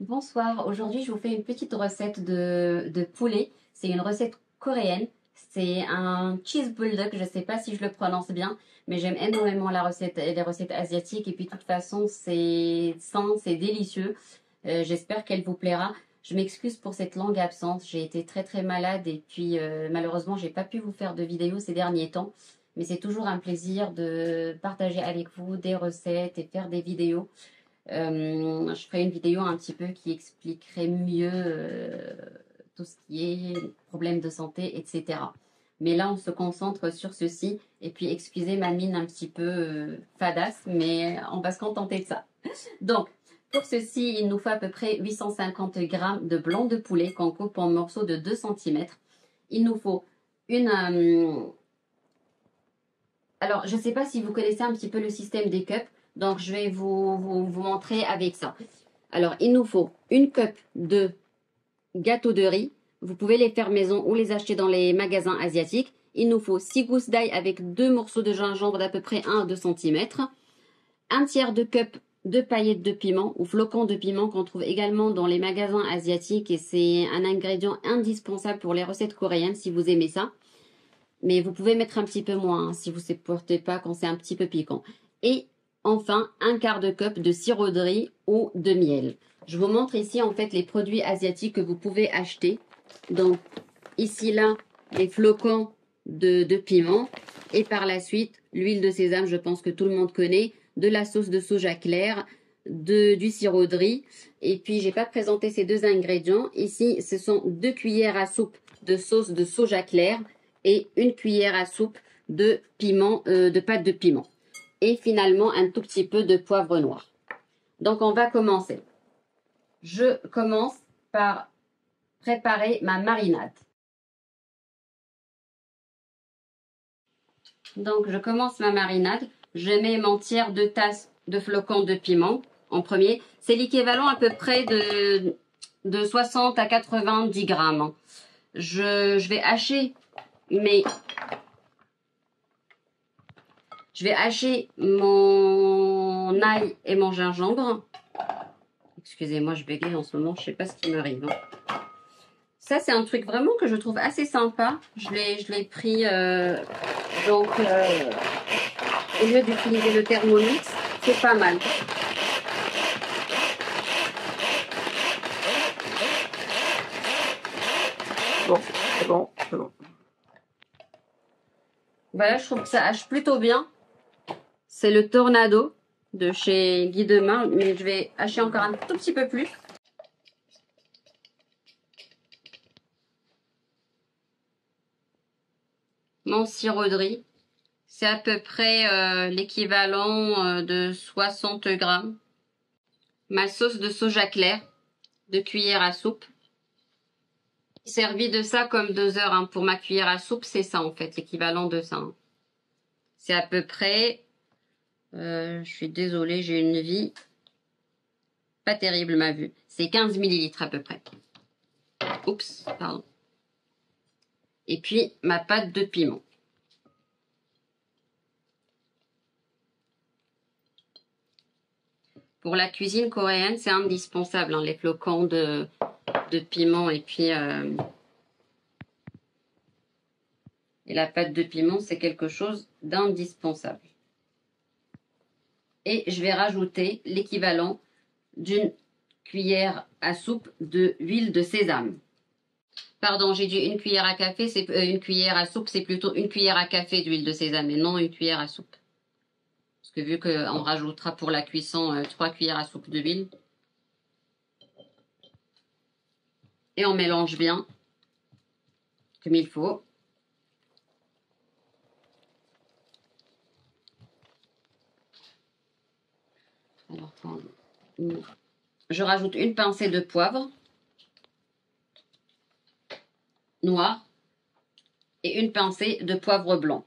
Bonsoir, aujourd'hui je vous fais une petite recette de poulet. C'est une recette coréenne. C'est un cheese bulldog, je ne sais pas si je le prononce bien, mais j'aime énormément les recettes asiatiques. Et puis de toute façon, c'est sain, c'est délicieux. J'espère qu'elle vous plaira. Je m'excuse pour cette longue absence. J'ai été très très malade et puis malheureusement, j'ai pas pu vous faire de vidéos ces derniers temps. Mais c'est toujours un plaisir de partager avec vous des recettes et faire des vidéos. Je ferai une vidéo un petit peu qui expliquerait mieux tout ce qui est problème de santé, etc. Mais là, on se concentre sur ceci. Et puis, excusez ma mine un petit peu fadasse, mais on va se contenter de ça. Donc, pour ceci, il nous faut à peu près 850 grammes de blanc de poulet qu'on coupe en morceaux de 2 cm. Il nous faut une... alors, je ne sais pas si vous connaissez un petit peu le système des cups. Donc, je vais vous montrer avec ça. Alors, il nous faut une cup de gâteaux de riz. Vous pouvez les faire maison ou les acheter dans les magasins asiatiques. Il nous faut 6 gousses d'ail avec 2 morceaux de gingembre d'à peu près 1 à 2 cm. Un tiers de cup de paillettes de piment ou flocons de piment qu'on trouve également dans les magasins asiatiques. Et c'est un ingrédient indispensable pour les recettes coréennes si vous aimez ça. Mais vous pouvez mettre un petit peu moins si vous ne supportez pas quand c'est un petit peu piquant. Et enfin, un quart de cup de sirop de riz ou de miel. Je vous montre ici en fait les produits asiatiques que vous pouvez acheter. Donc ici là, les flocons de piment. Et par la suite, l'huile de sésame, je pense que tout le monde connaît. De la sauce de soja claire, du sirop de riz. Et puis, j'ai pas présenté ces deux ingrédients. Ici, ce sont 2 cuillères à soupe de sauce de soja claire et 1 cuillère à soupe de piment, de pâte de piment. Et finalement, un tout petit peu de poivre noir. Donc, on va commencer. Je commence par préparer ma marinade. Donc, je commence ma marinade. Je mets mon tiers de tasse de flocons de piment en premier. C'est l'équivalent à peu près de 60 à 90 grammes. Je vais hacher mon ail et mon gingembre. Excusez-moi, je bégaye en ce moment, je ne sais pas ce qui m'arrive. Ça, c'est un truc vraiment que je trouve assez sympa. Je l'ai pris, au lieu d'utiliser le Thermomix, c'est pas mal. Bon, c'est bon, c'est bon. Voilà, je trouve que ça hache plutôt bien. C'est le Tornado de chez Guy Demain, mais je vais hacher encore un tout petit peu plus. Mon sirop de riz, c'est à peu près l'équivalent de 60 grammes. Ma sauce de soja clair, 2 cuillères à soupe. Servi de ça comme doseur hein. Pour ma cuillère à soupe, c'est ça en fait, l'équivalent de ça. Hein. C'est à peu près, je suis désolée, j'ai une vie pas terrible ma vue. C'est 15 millilitres à peu près. Oups, pardon. Et puis ma pâte de piment. Pour la cuisine coréenne, c'est indispensable, hein, les flocons de piment et puis et la pâte de piment, c'est quelque chose d'indispensable. Et je vais rajouter l'équivalent d'une cuillère à soupe d'huile de sésame. Pardon, j'ai dit une cuillère à café, c'est une cuillère à soupe, c'est plutôt une cuillère à café d'huile de sésame et non une cuillère à soupe. Parce que vu qu'on rajoutera pour la cuisson 3 cuillères à soupe d'huile. Et on mélange bien, comme il faut. Alors, je rajoute une pincée de poivre noir et une pincée de poivre blanc.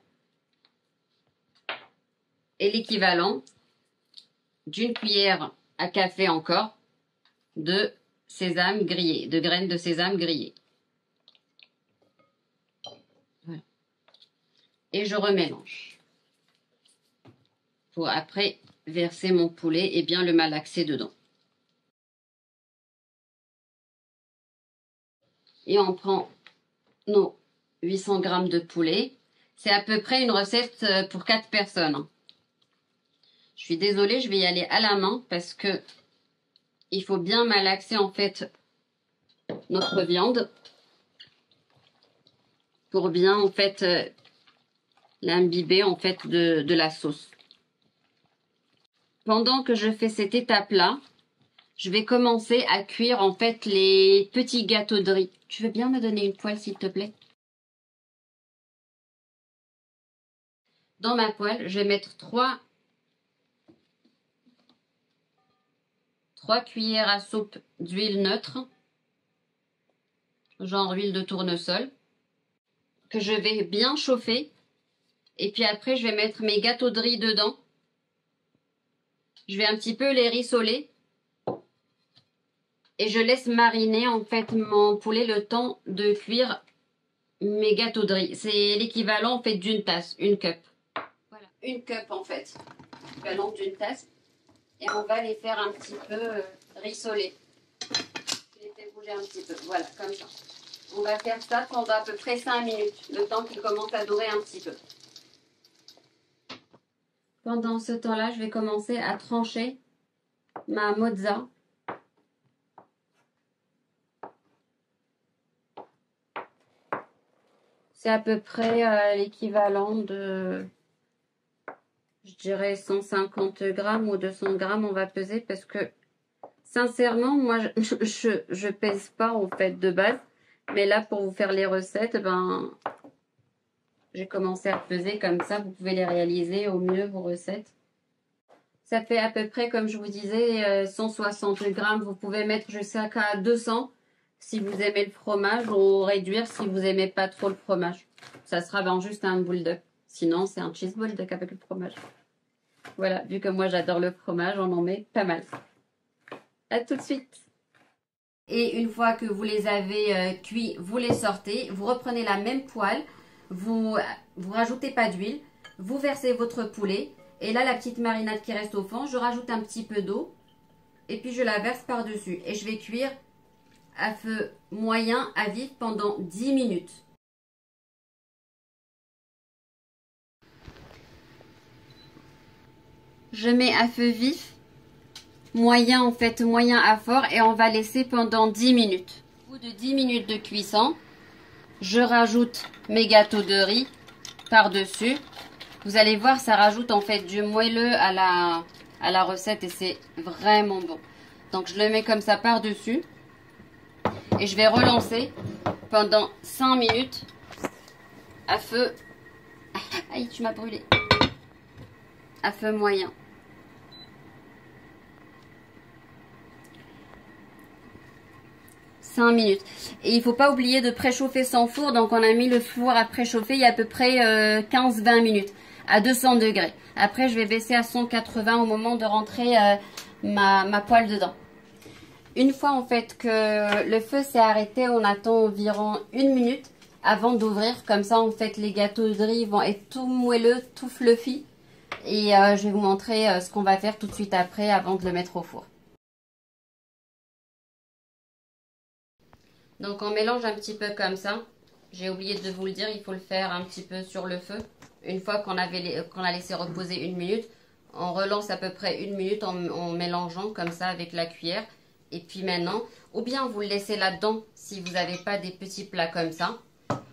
Et l'équivalent d'une cuillère à café encore de sésame grillé, de graines de sésame grillées. Voilà. Et je remélange pour après verser mon poulet et bien le malaxer dedans. Et on prend nos 800 grammes de poulet. C'est à peu près une recette pour 4 personnes. Je suis désolée, je vais y aller à la main parce que il faut bien malaxer en fait notre viande pour bien en fait l'imbiber en fait de la sauce. Pendant que je fais cette étape-là, je vais commencer à cuire en fait les petits gâteaux de riz. Tu veux bien me donner une poêle s'il te plaît? Dans ma poêle, je vais mettre 3 cuillères à soupe d'huile neutre, genre huile de tournesol, que je vais bien chauffer. Et puis après, je vais mettre mes gâteaux de riz dedans. Je vais un petit peu les rissoler. Et je laisse mariner en fait mon poulet le temps de cuire mes gâteaux de riz. C'est l'équivalent en fait d'une tasse, une cup. Voilà, une cup en fait, l'équivalent d'une tasse. Et on va les faire un petit peu rissoler. Je les fais bouger un petit peu, voilà, comme ça. On va faire ça pendant à peu près 5 minutes, le temps qu'ils commencent à dorer un petit peu. Pendant ce temps-là, je vais commencer à trancher ma mozza. C'est à peu près l'équivalent de, je dirais, 150 grammes ou 200 grammes. On va peser parce que, sincèrement, moi, je pèse pas en fait de base. Mais là, pour vous faire les recettes, ben, j'ai commencé à peser comme ça. Vous pouvez les réaliser au mieux, vos recettes. Ça fait à peu près, comme je vous disais, 160 grammes. Vous pouvez mettre jusqu'à 200 si vous aimez le fromage ou réduire si vous n'aimez pas trop le fromage. Ça sera ben, juste un bulldog. Sinon, c'est un cheese bulldog avec le fromage. Voilà, vu que moi j'adore le fromage, on en met pas mal. À tout de suite. Et une fois que vous les avez cuits, vous les sortez. Vous reprenez la même poêle. Vous rajoutez pas d'huile. Vous versez votre poulet. Et là, la petite marinade qui reste au fond, je rajoute un petit peu d'eau. Et puis, je la verse par-dessus. Et je vais cuire à feu moyen à vif pendant 10 minutes. Je mets à feu vif, moyen en fait, moyen à fort. Et on va laisser pendant 10 minutes. Au bout de 10 minutes de cuisson, je rajoute mes gâteaux de riz par-dessus. Vous allez voir, ça rajoute en fait du moelleux à la recette et c'est vraiment bon. Donc je le mets comme ça par-dessus et je vais relancer pendant 5 minutes à feu... Aïe, tu m'as brûlé. À feu moyen. Minutes. Et il faut pas oublier de préchauffer son four. Donc on a mis le four à préchauffer il y a à peu près 15-20 minutes à 200 degrés. Après je vais baisser à 180 au moment de rentrer ma poêle dedans. Une fois en fait que le feu s'est arrêté, on attend environ 1 minute avant d'ouvrir. Comme ça en fait les gâteaux de riz vont être tout moelleux, tout fluffy. Et je vais vous montrer ce qu'on va faire tout de suite après avant de le mettre au four. Donc on mélange un petit peu comme ça. J'ai oublié de vous le dire, il faut le faire un petit peu sur le feu. Une fois qu'on a laissé reposer 1 minute, on relance à peu près 1 minute en mélangeant comme ça avec la cuillère. Et puis maintenant, ou bien vous le laissez là-dedans si vous n'avez pas des petits plats comme ça.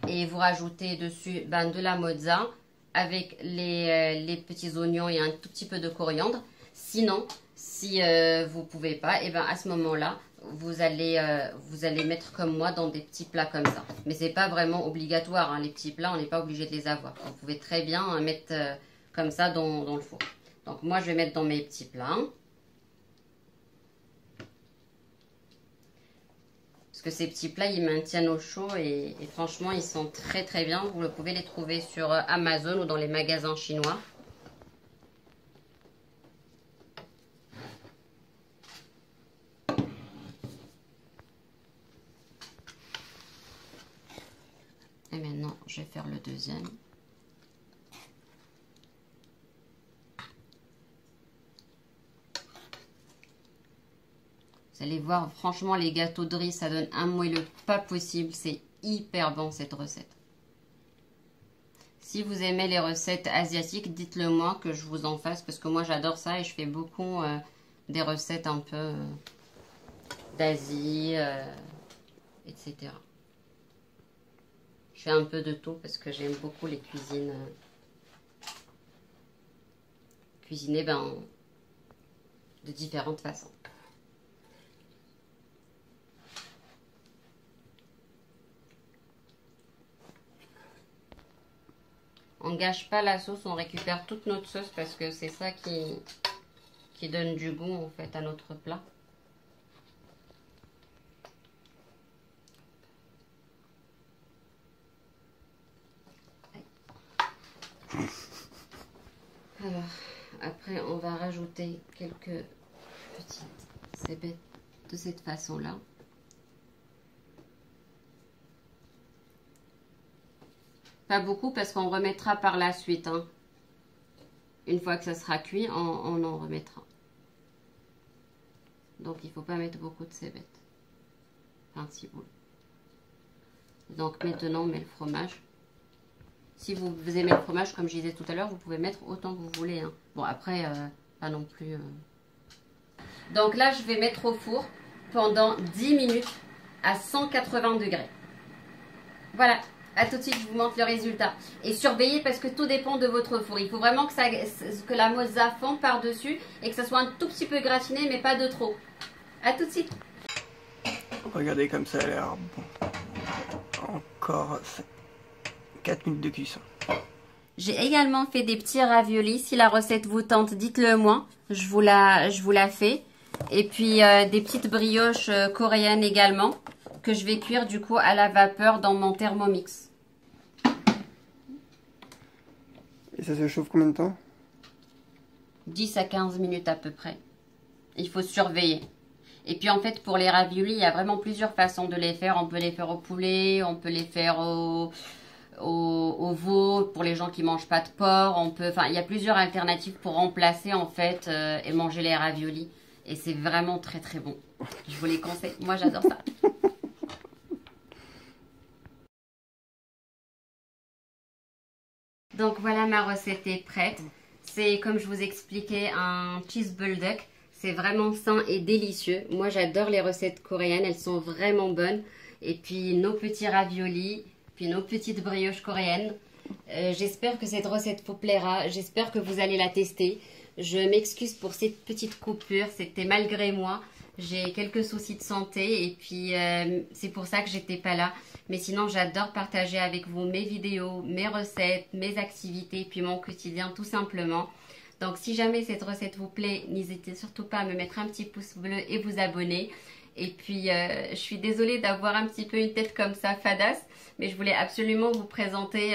Et vous rajoutez dessus de la mozza avec les petits oignons et un tout petit peu de coriandre. Sinon, si vous ne pouvez pas, et à ce moment-là, vous allez mettre comme moi dans des petits plats comme ça. Mais c'est pas vraiment obligatoire, hein. Les petits plats, on n'est pas obligé de les avoir. Vous pouvez très bien mettre comme ça dans le four. Donc moi, je vais mettre dans mes petits plats. Parce que ces petits plats, ils maintiennent au chaud et franchement, ils sont très très bien. Vous pouvez les trouver sur Amazon ou dans les magasins chinois. Et maintenant, je vais faire le deuxième. Vous allez voir, franchement, les gâteaux de riz, ça donne un moelleux pas possible. C'est hyper bon, cette recette. Si vous aimez les recettes asiatiques, dites-le moi que je vous en fasse. Parce que moi, j'adore ça et je fais beaucoup des recettes un peu d'Asie, etc. Je fais un peu de tout parce que j'aime beaucoup les cuisines. Cuisiner de différentes façons. On gâche pas la sauce, on récupère toute notre sauce parce que c'est ça qui donne du goût en fait à notre plat. Alors, après on va rajouter quelques petites cébettes de cette façon-là. Pas beaucoup parce qu'on remettra par la suite. Hein. Une fois que ça sera cuit, on en remettra. Donc il ne faut pas mettre beaucoup de cébettes. Enfin, si vous. Donc maintenant on met le fromage. Si vous aimez le fromage, comme je disais tout à l'heure, vous pouvez mettre autant que vous voulez. Hein. Bon après, pas non plus. Donc là je vais mettre au four pendant 10 minutes à 180 degrés. Voilà. A tout de suite, je vous montre le résultat. Et surveillez parce que tout dépend de votre four. Il faut vraiment que la mozza fonde par-dessus et que ça soit un tout petit peu gratiné, mais pas de trop. A tout de suite. Regardez comme ça a l'air bon. Encore 4 minutes de cuisson. J'ai également fait des petits raviolis. Si la recette vous tente, dites-le moi. Je vous la fais. Et puis des petites brioches coréennes également, que je vais cuire du coup à la vapeur dans mon Thermomix. Et ça se chauffe combien de temps? 10 à 15 minutes à peu près. Il faut surveiller. Et puis en fait pour les raviolis, il y a vraiment plusieurs façons de les faire. On peut les faire au poulet, on peut les faire au veau, pour les gens qui mangent pas de porc. Enfin, il y a plusieurs alternatives pour remplacer en fait et manger les raviolis. Et c'est vraiment très très bon. Je vous les conseille. Moi j'adore ça. Donc voilà, ma recette est prête. C'est comme je vous expliquais un cheese bulldog. C'est vraiment sain et délicieux. Moi j'adore les recettes coréennes, elles sont vraiment bonnes. Et puis nos petits raviolis, puis nos petites brioches coréennes. J'espère que cette recette vous plaira. J'espère que vous allez la tester. Je m'excuse pour cette petite coupure, c'était malgré moi. J'ai quelques soucis de santé et puis c'est pour ça que j'étais pas là. Mais sinon, j'adore partager avec vous mes vidéos, mes recettes, mes activités, puis mon quotidien tout simplement. Donc si jamais cette recette vous plaît, n'hésitez surtout pas à me mettre un petit pouce bleu et vous abonner. Et puis je suis désolée d'avoir un petit peu une tête comme ça fadasse, mais je voulais absolument vous présenter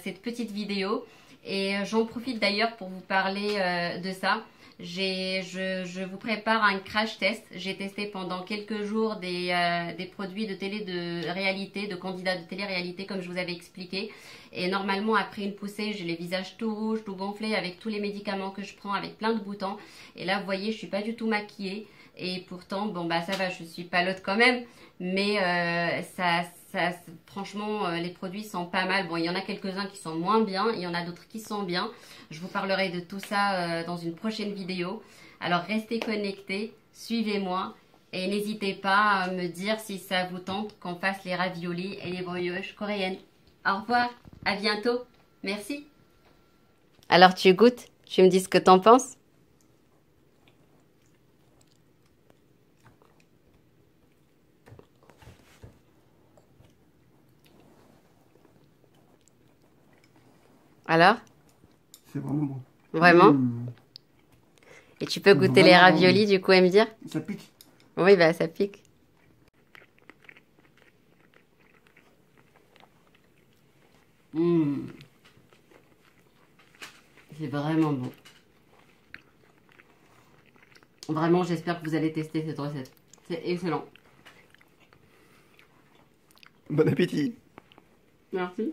cette petite vidéo. Et j'en profite d'ailleurs pour vous parler de ça. Je vous prépare un crash test. J'ai testé pendant quelques jours des produits de télé-réalité, de candidats de télé-réalité comme je vous avais expliqué. Et normalement après une poussée, j'ai les visages tout rouges, tout gonflés avec tous les médicaments que je prends, avec plein de boutons. Et là vous voyez, je suis pas du tout maquillée. Et pourtant, bon bah ça va, je suis palote quand même. Mais franchement, les produits sont pas mal. Bon, il y en a quelques-uns qui sont moins bien, il y en a d'autres qui sont bien. Je vous parlerai de tout ça dans une prochaine vidéo. Alors, restez connectés, suivez-moi et n'hésitez pas à me dire si ça vous tente qu'on fasse les raviolis et les brioches coréennes. Au revoir, à bientôt, merci. Alors, tu goûtes, tu me dis ce que t'en penses? Alors? C'est vraiment bon. Vraiment? Et tu peux goûter les raviolis du coup et me dire? Ça pique. Oui, bah ça pique. C'est vraiment bon. Vraiment, j'espère que vous allez tester cette recette. C'est excellent. Bon appétit. Merci.